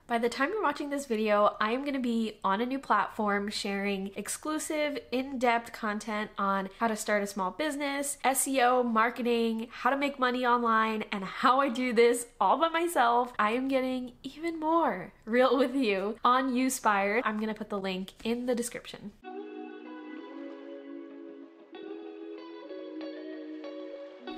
By the time you're watching this video, I am going to be on a new platform sharing exclusive, in-depth content on how to start a small business, SEO, marketing, how to make money online, and how I do this all by myself. I am getting even more real with you on Youspired. I'm going to put the link in the description.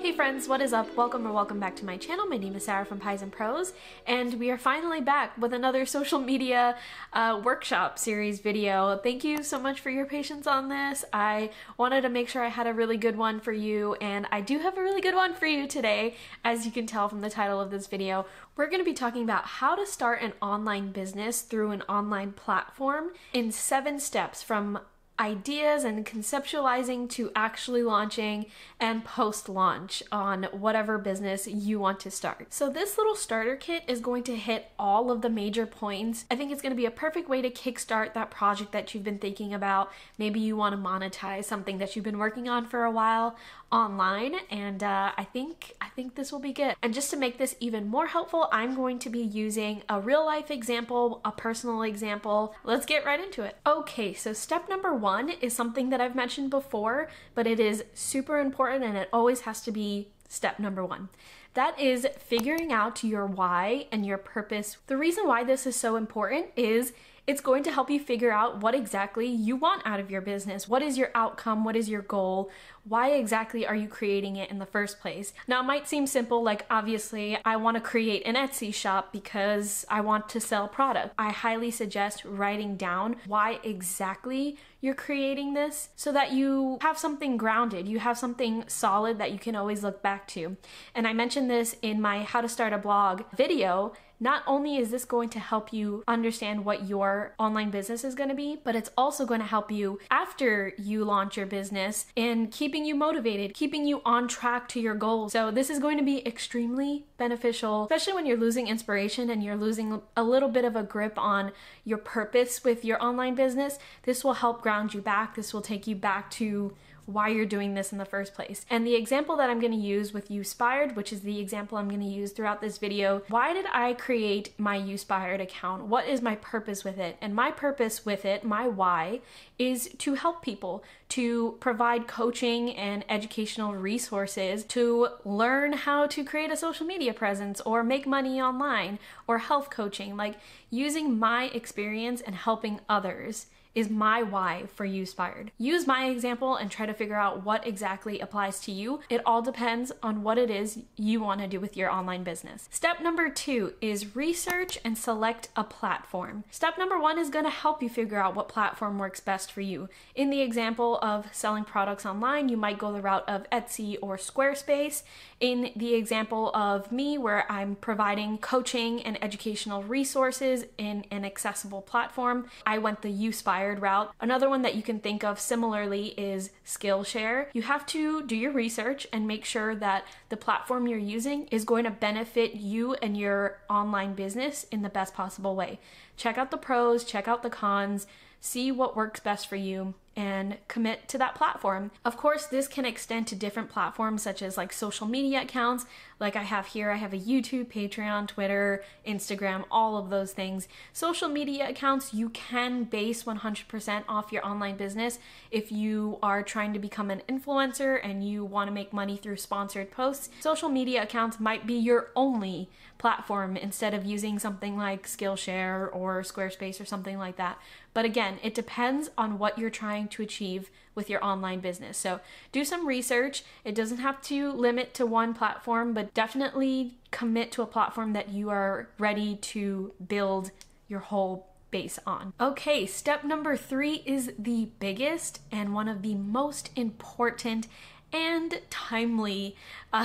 Hey friends, what is up? Welcome back to my channel. My name is Sarah from Pies and Pros, and we are finally back with another social media workshop series video. Thank you so much for your patience on this. I wanted to make sure I had a really good one for you, and I do have a really good one for you today. As you can tell from the title of this video, we're going to be talking about how to start an online business through an online platform in 7 steps, from ideas and conceptualizing to actually launching and post-launch on whatever business you want to start. So this little starter kit is going to hit all of the major points. I think it's going to be a perfect way to kickstart that project that you've been thinking about. Maybe you want to monetize something that you've been working on for a while online, and I think this will be good. And just to make this even more helpful, I'm going to be using a real life example, a personal example. Let's get right into it. Okay, so step number 1 is something that I've mentioned before, but it is super important and it always has to be step number 1. That is figuring out your why and your purpose. The reason why this is so important is it's going to help you figure out what exactly you want out of your business. What is your outcome? What is your goal? Why exactly are you creating it in the first place? Now, it might seem simple, like obviously I want to create an Etsy shop because I want to sell product. I highly suggest writing down why exactly you're creating this so that you have something grounded, you have something solid that you can always look back to. And I mentioned this in my How to Start a Blog video. Not only is this going to help you understand what your online business is going to be, but it's also going to help you after you launch your business in keeping you motivated, keeping you on track to your goals. So this is going to be extremely beneficial, especially when you're losing inspiration and you're losing a little bit of a grip on your purpose with your online business. This will help ground you back. This will take you back to why you're doing this in the first place. And the example that I'm going to use with Youspired, which is the example I'm going to use throughout this video, why did I create my Youspired account? What is my purpose with it? And my purpose with it, my why, is to help people, to provide coaching and educational resources, to learn how to create a social media presence or make money online, or health coaching. Like, using my experience and helping others is my why for Youspired. Use my example and try to figure out what exactly applies to you. It all depends on what it is you want to do with your online business. Step number 2 is research and select a platform. Step number 1 is going to help you figure out what platform works best for you. In the example of selling products online, you might go the route of Etsy or Squarespace. In the example of me, where I'm providing coaching and educational resources in an accessible platform, I went the Youspired route. Another one that you can think of similarly is Skillshare. You have to do your research and make sure that the platform you're using is going to benefit you and your online business in the best possible way. Check out the pros, check out the cons, see what works best for you, and commit to that platform. Of course, this can extend to different platforms such as like social media accounts. Like I have here, I have a YouTube, Patreon, Twitter, Instagram, all of those things. Social media accounts, you can base 100% off your online business if you are trying to become an influencer and you want to make money through sponsored posts. Social media accounts might be your only platform instead of using something like Skillshare or Squarespace or something like that. But again, it depends on what you're trying to achieve with your online business. So do some research. It doesn't have to limit to one platform, but definitely commit to a platform that you are ready to build your whole base on. Okay, step number 3 is the biggest and one of the most important and timely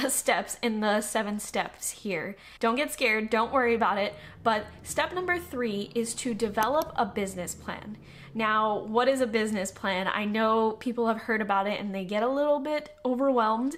steps in the 7 steps here. Don't get scared, don't worry about it, but step number 3 is to develop a business plan. Now, what is a business plan? I know people have heard about it and they get a little bit overwhelmed.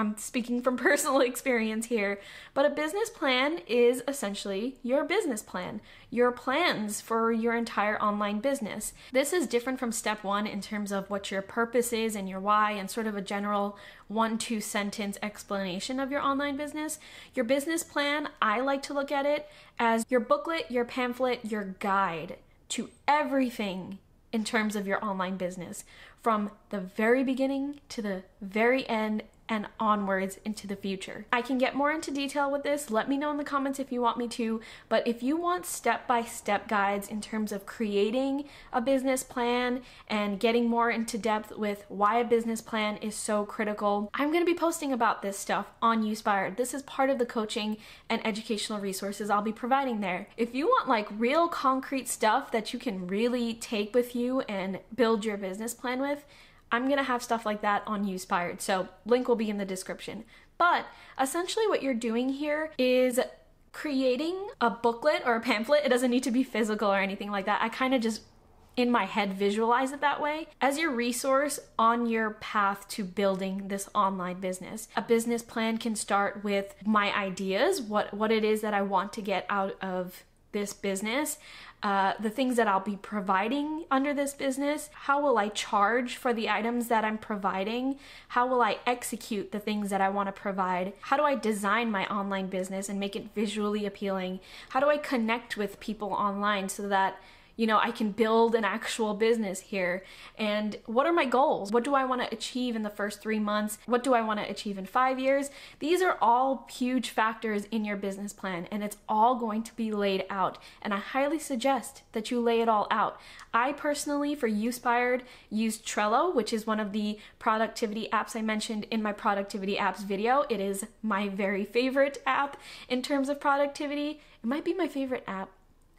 I'm speaking from personal experience here, but a business plan is essentially your business plan, your plans for your entire online business. This is different from step 1 in terms of what your purpose is and your why and sort of a general 1-2 sentence explanation of your online business. Your business plan, I like to look at it as your booklet, your pamphlet, your guide to everything in terms of your online business, from the very beginning to the very end and onwards into the future. I can get more into detail with this. Let me know in the comments if you want me to, but if you want step-by-step guides in terms of creating a business plan and getting more into depth with why a business plan is so critical, I'm going to be posting about this stuff on Youspired. This is part of the coaching and educational resources I'll be providing there. If you want like real concrete stuff that you can really take with you and build your business plan with, I'm gonna have stuff like that on Youspired, so link will be in the description. But essentially what you're doing here is creating a booklet or a pamphlet. It doesn't need to be physical or anything like that. I kind of just in my head visualize it that way as your resource on your path to building this online business. A business plan can start with my ideas, what it is that I want to get out of this business, the things that I'll be providing under this business, how will I charge for the items that I'm providing, how will I execute the things that I want to provide, how do I design my online business and make it visually appealing, how do I connect with people online so that I can build an actual business here, and what are my goals? What do I want to achieve in the first 3 months? What do I want to achieve in 5 years? These are all huge factors in your business plan, and it's all going to be laid out, and I highly suggest that you lay it all out. I personally, for Youspired, use Trello, which is one of the productivity apps I mentioned in my productivity apps video. It is my very favorite app in terms of productivity. It might be my favorite app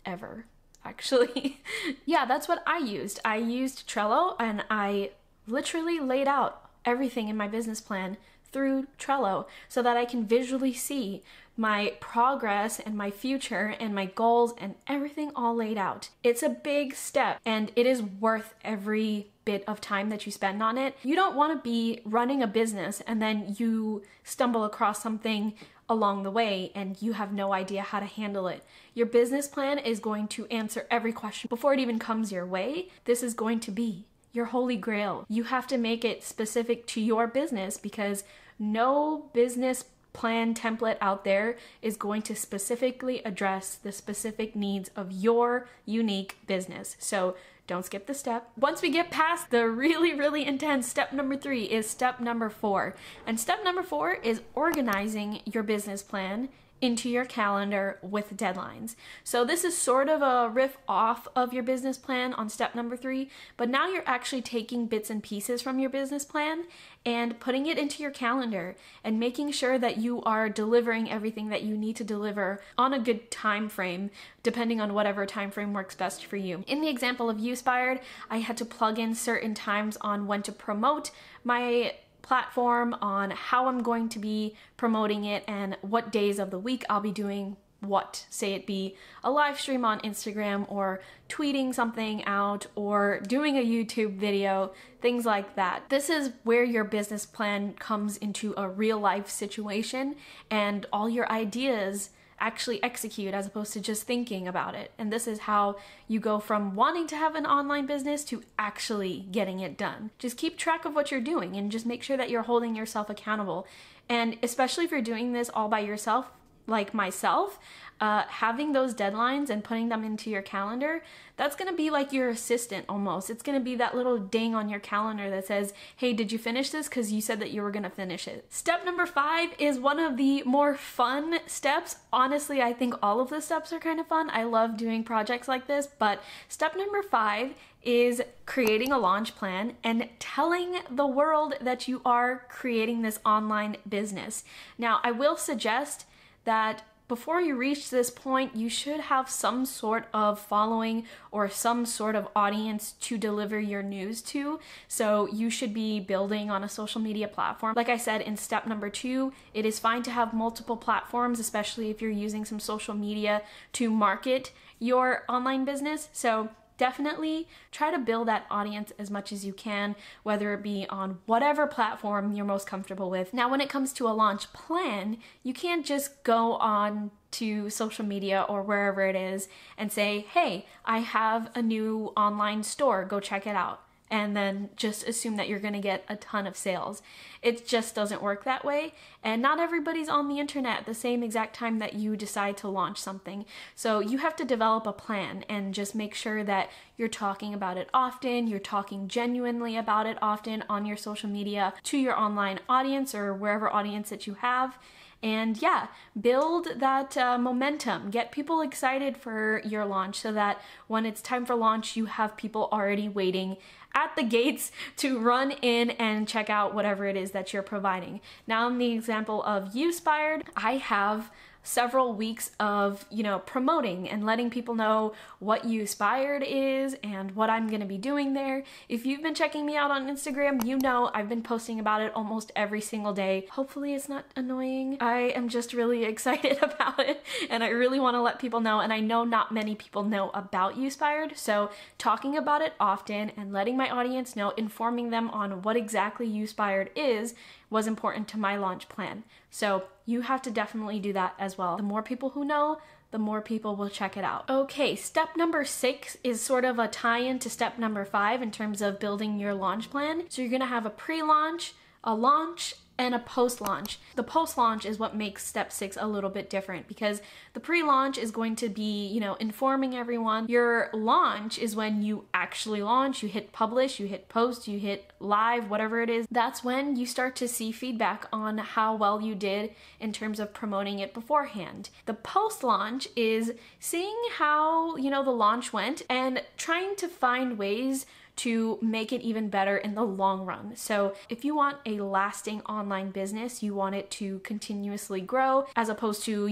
ever, actually. Yeah, that's what I used. I used Trello, and I literally laid out everything in my business plan through Trello so that I can visually see my progress and my future and my goals and everything all laid out. It's a big step, and it is worth every bit of time that you spend on it. You don't want to be running a business and then you stumble across something along the way and you have no idea how to handle it. Your business plan is going to answer every question before it even comes your way. This is going to be your holy grail. You have to make it specific to your business because no business plan template out there is going to specifically address the specific needs of your unique business. So don't skip the step. Once we get past the really intense step number 3 is step number 4. And step number 4 is organizing your business plan into your calendar with deadlines. So this is sort of a riff off of your business plan on step number 3, but now you're actually taking bits and pieces from your business plan and putting it into your calendar and making sure that you are delivering everything that you need to deliver on a good time frame, depending on whatever time frame works best for you. In the example of Youspired, I had to plug in certain times on when to promote my platform, on how I'm going to be promoting it, and what days of the week I'll be doing what. Say it be a live stream on Instagram or tweeting something out or doing a YouTube video, things like that. This is where your business plan comes into a real life situation and all your ideas actually execute as opposed to just thinking about it. And this is how you go from wanting to have an online business to actually getting it done. Just keep track of what you're doing and just make sure that you're holding yourself accountable. And especially if you're doing this all by yourself, like myself, having those deadlines and putting them into your calendar, that's gonna be like your assistant almost. It's gonna be that little ding on your calendar that says, hey, did you finish this? Because you said that you were gonna finish it. Step number 5 is one of the more fun steps. Honestly, I think all of the steps are kind of fun. I love doing projects like this, but step number 5 is creating a launch plan and telling the world that you are creating this online business. Now, I will suggest that before you reach this point, you should have some sort of following or some sort of audience to deliver your news to. So you should be building on a social media platform. Like I said in step number 2, it is fine to have multiple platforms, especially if you're using some social media to market your online business. So definitely try to build that audience as much as you can, whether it be on whatever platform you're most comfortable with. Now, when it comes to a launch plan, you can't just go on to social media or wherever it is and say, hey, I have a new online store, go check it out, and then just assume that you're going to get a ton of sales. It just doesn't work that way, and not everybody's on the internet at the same exact time that you decide to launch something. So you have to develop a plan and just make sure that you're talking about it often, you're talking genuinely about it often on your social media to your online audience or wherever audience that you have. And yeah, build that momentum. Get people excited for your launch so that when it's time for launch, you have people already waiting at the gates to run in and check out whatever it is that you're providing. Now, in the example of Youspired, I have several weeks of, promoting and letting people know what Youspired is and what I'm going to be doing there. If you've been checking me out on Instagram, you know I've been posting about it almost every single day. Hopefully it's not annoying. I am just really excited about it, and I really want to let people know, and I know not many people know about Youspired, so talking about it often and letting my audience know, informing them on what exactly Youspired is, was important to my launch plan. So you have to definitely do that as well. The more people who know, the more people will check it out. Okay, step number 6 is sort of a tie-in to step number 5 in terms of building your launch plan. So you're gonna have a pre-launch, a launch, and a post-launch. The post-launch is what makes step 6 a little bit different, because the pre-launch is going to be, informing everyone. Your launch is when you actually launch, you hit publish, you hit post, you hit live, whatever it is. That's when you start to see feedback on how well you did in terms of promoting it beforehand. The post-launch is seeing how, the launch went and trying to find ways to make it even better in the long run. So if you want a lasting online business, you want it to continuously grow as opposed to,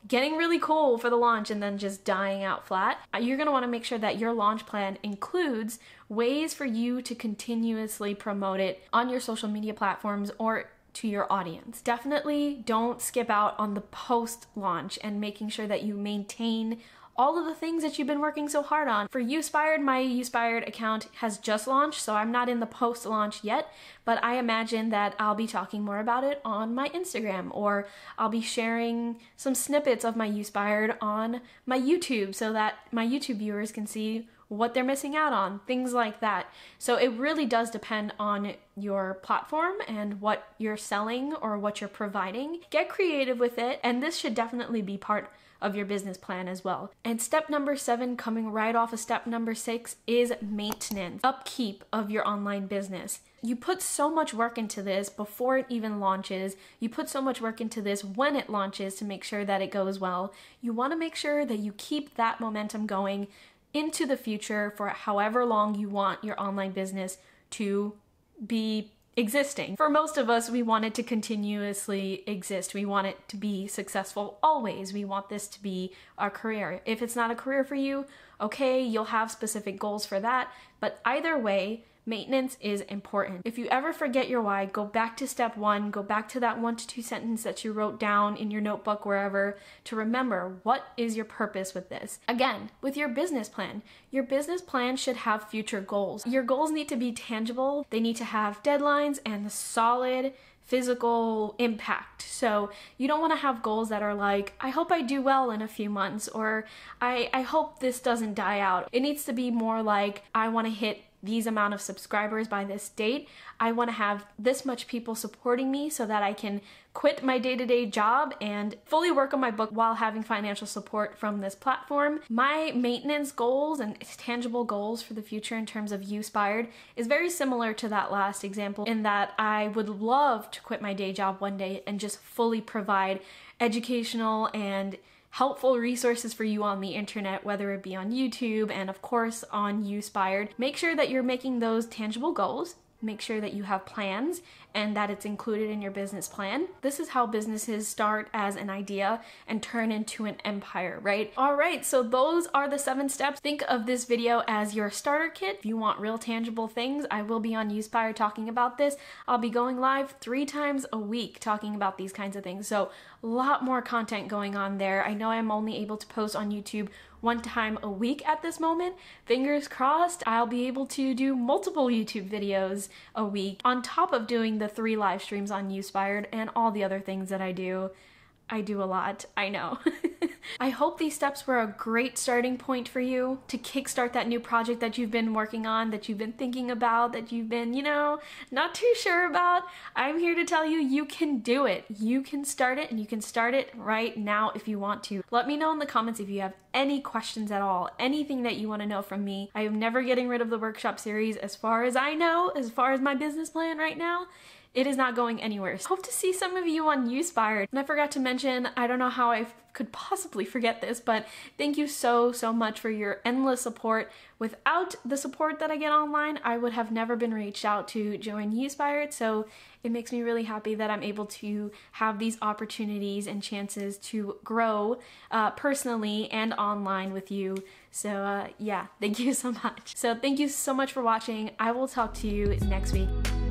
getting really cool for the launch and then just dying out flat. You're gonna wanna make sure that your launch plan includes ways for you to continuously promote it on your social media platforms or to your audience. Definitely don't skip out on the post launch and making sure that you maintain all of the things that you've been working so hard on. For Youspired, my Youspired account has just launched, so I'm not in the post-launch yet, but I imagine that I'll be talking more about it on my Instagram, or I'll be sharing some snippets of my Youspired on my YouTube so that my YouTube viewers can see what they're missing out on, things like that. So it really does depend on your platform and what you're selling or what you're providing. Get creative with it, and this should definitely be part of your business plan as well. And step number 7, coming right off of step number 6, is maintenance, upkeep of your online business. You put so much work into this before it even launches. You put so much work into this when it launches to make sure that it goes well. You want to make sure that you keep that momentum going into the future for however long you want your online business to be existing. For most of us, we want it to continuously exist. We want it to be successful always. We want this to be our career. If it's not a career for you, okay, you'll have specific goals for that, but either way, maintenance is important. If you ever forget your why, go back to step 1, go back to that 1 to 2 sentence that you wrote down in your notebook, wherever, to remember what is your purpose with this. Again, with your business plan should have future goals. Your goals need to be tangible. They need to have deadlines and solid physical impact. So you don't want to have goals that are like, I hope I do well in a few months, or I hope this doesn't die out. It needs to be more like, I want to hit these amount of subscribers by this date. I want to have this much people supporting me so that I can quit my day-to-day job and fully work on my book while having financial support from this platform. My maintenance goals and tangible goals for the future in terms of Youspired is very similar to that last example, in that I would love to quit my day job one day and just fully provide educational and helpful resources for you on the internet, whether it be on YouTube and of course on Youspired. Make sure that you're making those tangible goals. Make sure that you have plans and that it's included in your business plan. This is how businesses start as an idea and turn into an empire, right? All right, so those are the 7 steps. Think of this video as your starter kit. If you want real tangible things, I will be on Youspired talking about this. I'll be going live 3 times a week talking about these kinds of things. So a lot more content going on there. I know I'm only able to post on YouTube one time a week at this moment. Fingers crossed, I'll be able to do multiple YouTube videos a week on top of doing the 3 live streams on Youspired and all the other things that I do. I do a lot, I know. I hope these steps were a great starting point for you to kickstart that new project that you've been working on, that you've been thinking about, that you've been, you know, not too sure about. I'm here to tell you, you can do it. You can start it, and you can start it right now if you want to. Let me know in the comments if you have any questions at all, anything that you want to know from me. I am never getting rid of the workshop series as far as I know, as far as my business plan right now. It is not going anywhere. Hope to see some of you on Youspired. And I forgot to mention, I don't know how I could possibly forget this, but thank you so much for your endless support. Without the support that I get online, I would have never been reached out to join Youspired, so it makes me really happy that I'm able to have these opportunities and chances to grow personally and online with you. So yeah, thank you so much. So thank you so much for watching. I will talk to you next week.